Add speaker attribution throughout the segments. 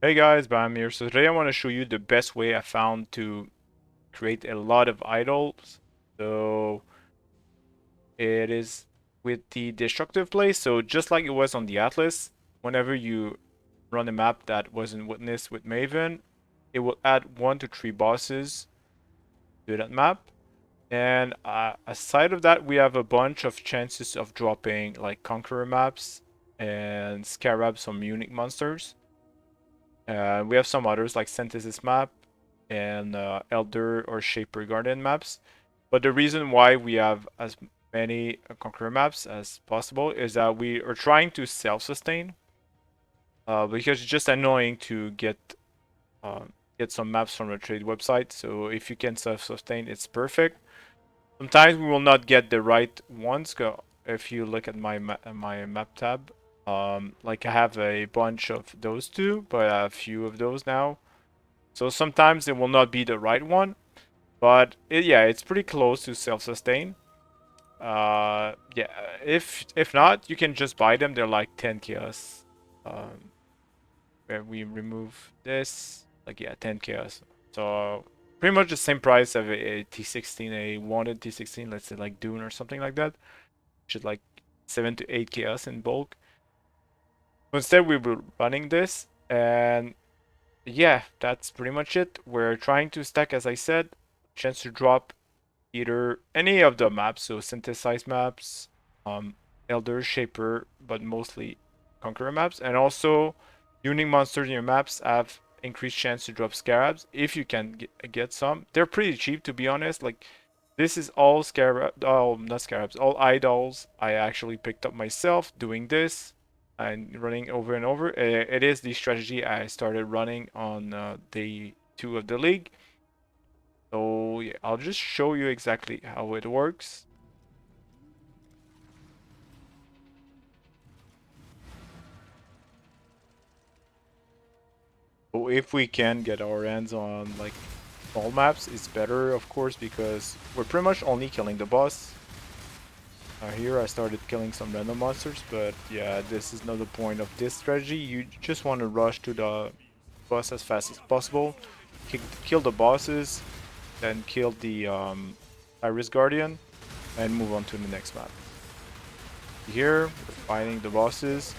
Speaker 1: Hey guys, Bam here. So today I want to show you the best way I found to create a lot of idols. So it is with the destructive play. So just like it was on the Atlas, whenever you run a map that wasn't witnessed with Maven, it will add 1 to 3 bosses to that map. And aside of that, we have a bunch of chances of dropping like Conqueror maps and Scarabs, some unique monsters. We have some others like Synthesis map and Elder or Shaper Garden maps. But the reason why we have as many Conqueror maps as possible is that we are trying to self-sustain. Because it's just annoying to uh, get some maps from a trade website. So if you can self-sustain, it's perfect. Sometimes we will not get the right ones. If you look at my map tab, like I have a bunch of those two, but I have a few of those now. So sometimes it will not be the right one, but yeah, it's pretty close to self-sustain. Yeah, if not, you can just buy them. They're like 10 chaos. Where we remove this, like yeah, 10 chaos. So pretty much the same price of a T16, a wanted T16, let's say like Dune or something like that. Which is like 7 to 8 chaos in bulk. So instead, we were running this, and yeah, that's pretty much it. We're trying to stack, as I said, chance to drop either any of the maps, so synthesized maps, um, Elder, Shaper, but mostly Conqueror maps, and also unique monsters in your maps have increased chance to drop scarabs if you can get some. They're pretty cheap, to be honest. Like this is all scarab, oh not scarabs, all idols I actually picked up myself doing this and running over and over. It is the strategy I started running on day 2 of the league. So yeah, I'll just show you exactly how it works. So if we can get our hands on like all maps, it's better of course because we're pretty much only killing the boss. Here I started killing some random monsters, but yeah, this is not the point of this strategy. You just want to rush to the boss as fast as possible, kill the bosses, then kill the Iris Guardian, and move on to the next map. Here, we're fighting the bosses.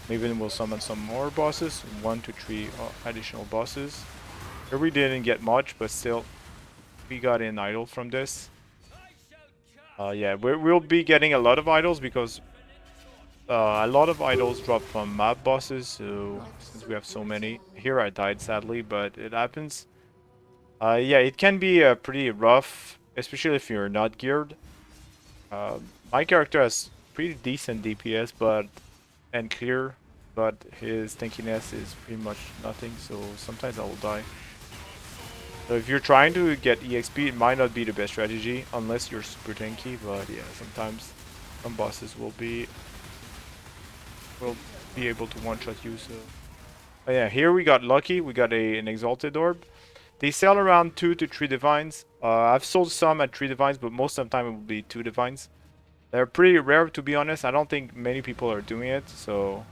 Speaker 1: Maybe we'll summon some more bosses, 1 to 3 additional bosses. Here we didn't get much, but still, we got an idol from this. Yeah, we'll be getting a lot of idols because a lot of idols drop from map bosses, so since we have so many. Here I died sadly, but it happens. Yeah, it can be pretty rough, especially if you're not geared. My character has pretty decent DPS, and clear, but his tankiness is pretty much nothing, so sometimes I will die. So if you're trying to get EXP, it might not be the best strategy, unless you're super tanky, but yeah, sometimes some bosses will be able to one-shot you, so... Oh yeah, here we got lucky, we got an Exalted Orb. They sell around 2 to 3 Divines. I've sold some at 3 Divines, but most of the time it will be 2 Divines. They're pretty rare, to be honest. I don't think many people are doing it, so...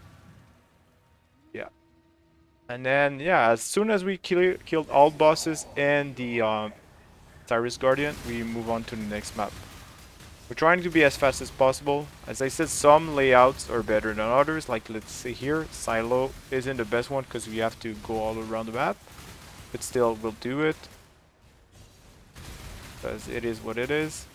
Speaker 1: yeah. And then, yeah, as soon as we killed all bosses and the Cyrus Guardian, we move on to the next map. We're trying to be as fast as possible. As I said, some layouts are better than others. Like, let's say here, Silo isn't the best one because we have to go all around the map. But still, we'll do it. Because it is what it is.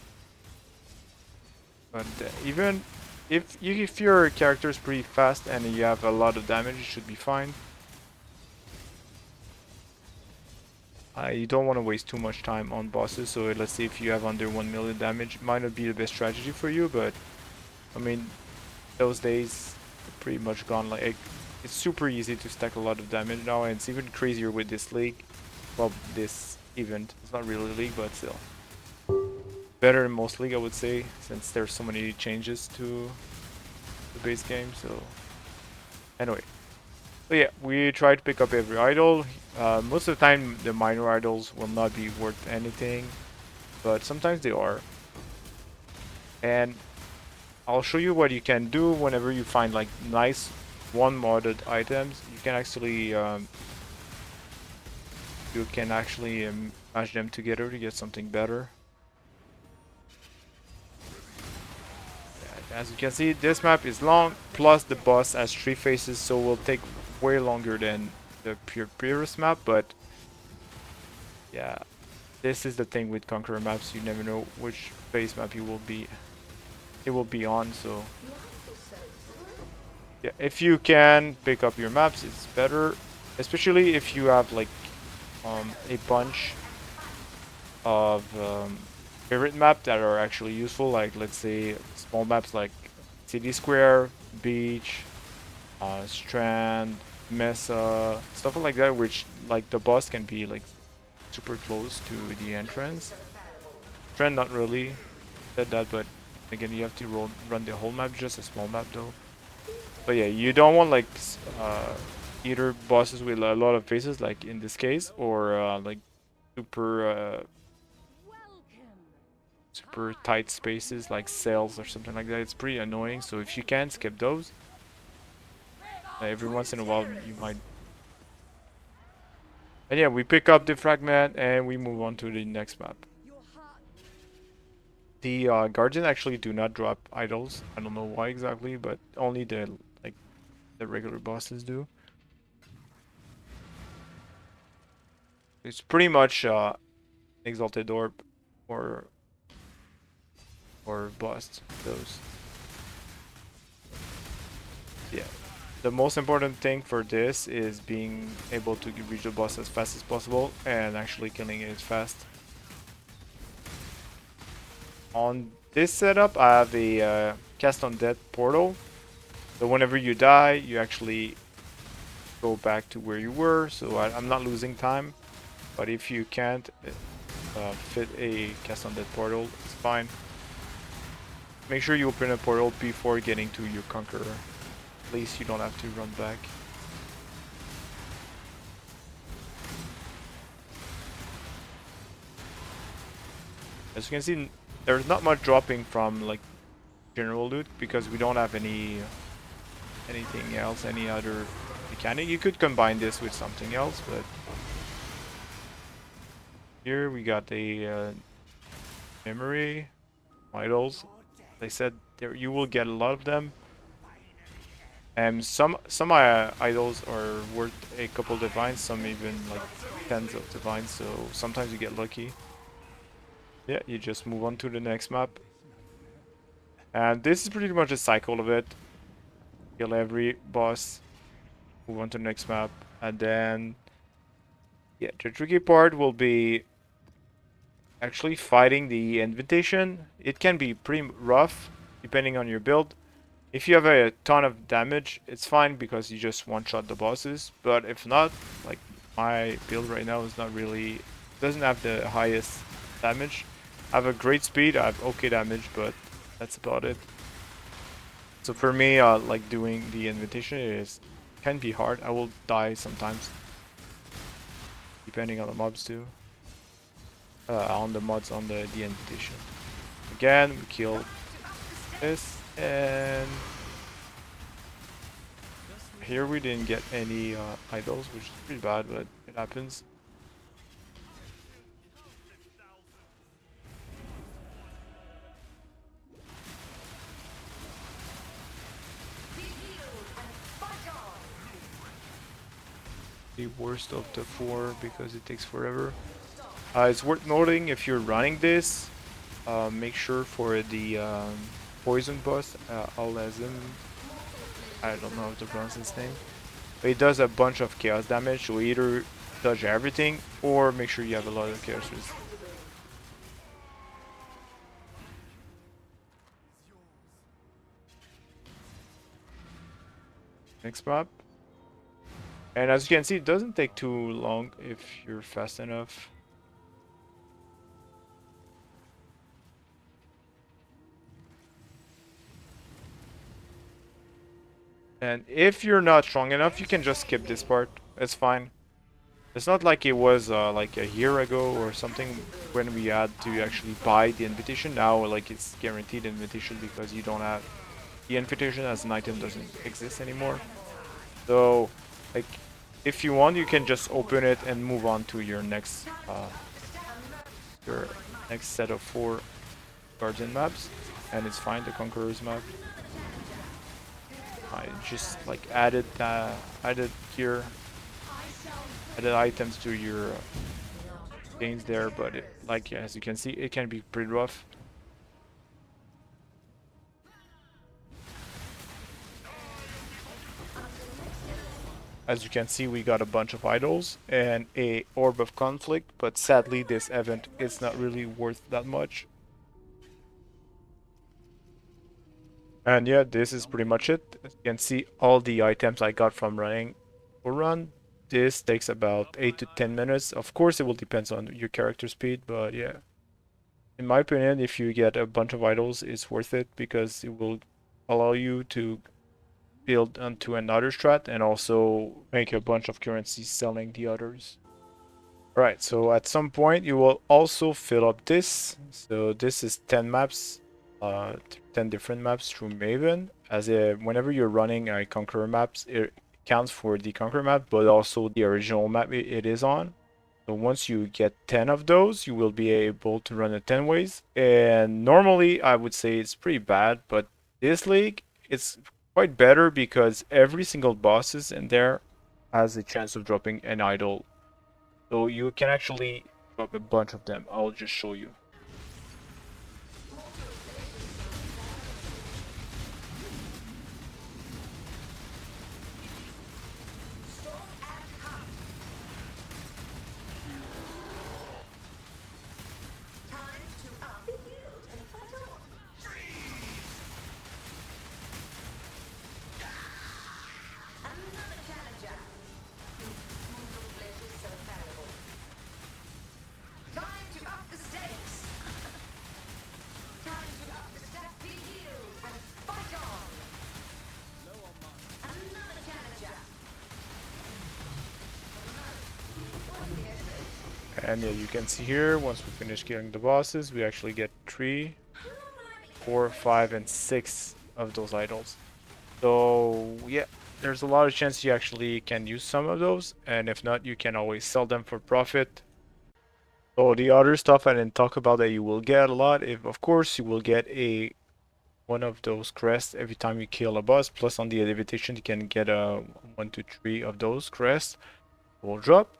Speaker 1: But even if your character is pretty fast and you have a lot of damage, it should be fine. You don't want to waste too much time on bosses, so let's say if you have under 1 million damage, it might not be the best strategy for you, but I mean, those days are pretty much gone. Like, it's super easy to stack a lot of damage now, and it's even crazier with this league. Well, this event. It's not really a league, but still. Better than most league, I would say, since there's so many changes to the base game, so... Anyway. So yeah, we try to pick up every idol. Most of the time, the minor idols will not be worth anything, but sometimes they are. And I'll show you what you can do whenever you find like nice one modded items, you can actually match them together to get something better. As you can see, this map is long, plus the boss has 3 phases, so it will take way longer than the previous map, but yeah, this is the thing with Conqueror maps, you never know which phase map it will be on, so yeah, if you can pick up your maps, it's better, especially if you have like a bunch of favorite maps that are actually useful, like let's say small maps like City Square, Beach, Strand, Mesa, stuff like that, which like the boss can be like super close to the entrance. Strand not really said that, but again you have to run the whole map, just a small map though. But yeah, you don't want like either bosses with a lot of faces, like in this case, or like super super tight spaces like cells or something like that. It's pretty annoying, so if you can, skip those. Every once in a while you might. And yeah, we pick up the fragment and we move on to the next map. The guardian actually do not drop idols. I don't know why exactly, but only the like the regular bosses do. It's pretty much exalted orb or bust those. Yeah. The most important thing for this is being able to reach the boss as fast as possible and actually killing it fast. On this setup, I have a cast on death portal. So whenever you die, you actually go back to where you were. So I'm not losing time. But if you can't fit a cast on death portal, it's fine. Make sure you open a portal before getting to your conqueror. At least you don't have to run back. As you can see, there's not much dropping from like general loot because we don't have anything else, any other mechanic. You could combine this with something else, but here we got a memory idols. They said there you will get a lot of them. And some idols are worth a couple divines, some even like tens of divines, so sometimes you get lucky. Yeah, you just move on to the next map. And this is pretty much a cycle of it. Kill every boss, move on to the next map, and then yeah, the tricky part will be actually fighting the invitation. It can be pretty rough depending on your build. If you have a ton of damage, it's fine because you just one-shot the bosses. But if not, like my build right now is not really, doesn't have the highest damage. I have a great speed, I have okay damage, but that's about it. So for me, like doing the invitation can be hard. I will die sometimes, depending on the mobs too. On the mods on the invitation. Again, we kill this, and here we didn't get any idols, which is pretty bad, but it happens. The worst of the 4 because it takes forever. It's worth noting if you're running this, make sure for the poison boss, Alazim, I don't know how to pronounce his name, but it does a bunch of chaos damage, so either dodge everything or make sure you have a lot of chaos resist. Next map. And as you can see, it doesn't take too long if you're fast enough. And if you're not strong enough, you can just skip this part. It's fine. It's not like it was like a year ago or something when we had to actually buy the invitation. Now like it's guaranteed invitation because you don't have the invitation as an item doesn't exist anymore. So, like, if you want, you can just open it and move on to your next set of 4 Guardian maps, and it's fine. The Conqueror's map. I just like added gear, added items to your gains there, but like as you can see, it can be pretty rough. As you can see, we got a bunch of idols and a orb of conflict, but sadly this event is not really worth that much. And yeah, this is pretty much it. As you can see, all the items I got from running a run. This takes about 8 to 10 minutes. Of course, it will depend on your character speed, but yeah. In my opinion, if you get a bunch of idols, it's worth it because it will allow you to build onto another strat and also make a bunch of currencies selling the others. Right, so at some point you will also fill up this. So this is 10 maps, 10 different maps through Maven. Whenever you're running a Conqueror maps, it counts for the Conqueror map, but also the original map it is on. So once you get 10 of those, you will be able to run it 10 ways. And normally I would say it's pretty bad, but this league it's quite better because every single bosses in there has a chance of dropping an idol. So you can actually drop a bunch of them. I'll just show you. And yeah, you can see here, once we finish killing the bosses, we actually get 3, 4, 5, and 6 of those idols. So yeah, there's a lot of chance you actually can use some of those, and if not, you can always sell them for profit. So the other stuff I didn't talk about that you will get a lot, if of course you will get one of those crests every time you kill a boss, plus on the invitation you can get 1 to 3 of those crests will drop.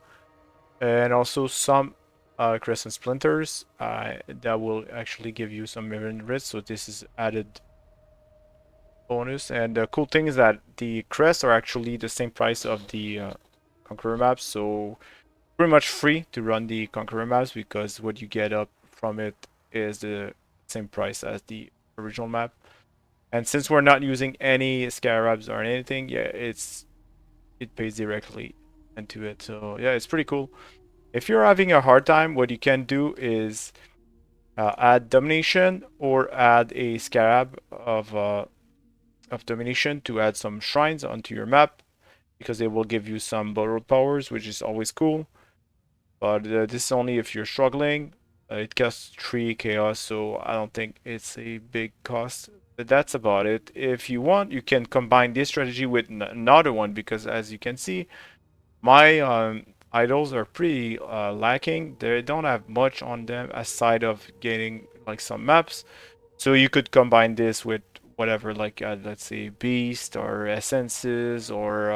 Speaker 1: And also some crescent splinters that will actually give you some mirror wrist, so this is added bonus. And the cool thing is that the crests are actually the same price of the Conqueror maps, so pretty much free to run the Conqueror maps because what you get up from it is the same price as the original map. And since we're not using any scarabs or anything, yeah, it pays directly into it. So yeah, it's pretty cool. If you're having a hard time, what you can do is add domination or add a scarab of domination to add some shrines onto your map because they will give you some borrowed powers, which is always cool. But this is only if you're struggling. It costs 3 chaos, so I don't think it's a big cost. But that's about it. If you want, you can combine this strategy with another one because as you can see, my idols are pretty lacking. They don't have much on them aside of getting like some maps. So you could combine this with whatever, like let's say beast or essences or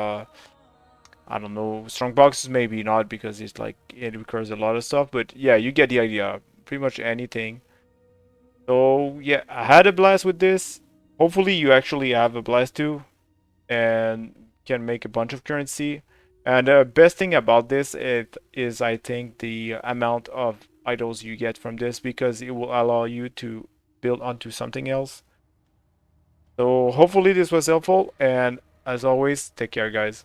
Speaker 1: I don't know, strong boxes maybe not because it's like it requires a lot of stuff. But yeah, you get the idea. Pretty much anything. So yeah, I had a blast with this. Hopefully you actually have a blast too and can make a bunch of currency. And the best thing about this is I think the amount of idols you get from this because it will allow you to build onto something else. So hopefully this was helpful and as always, take care guys.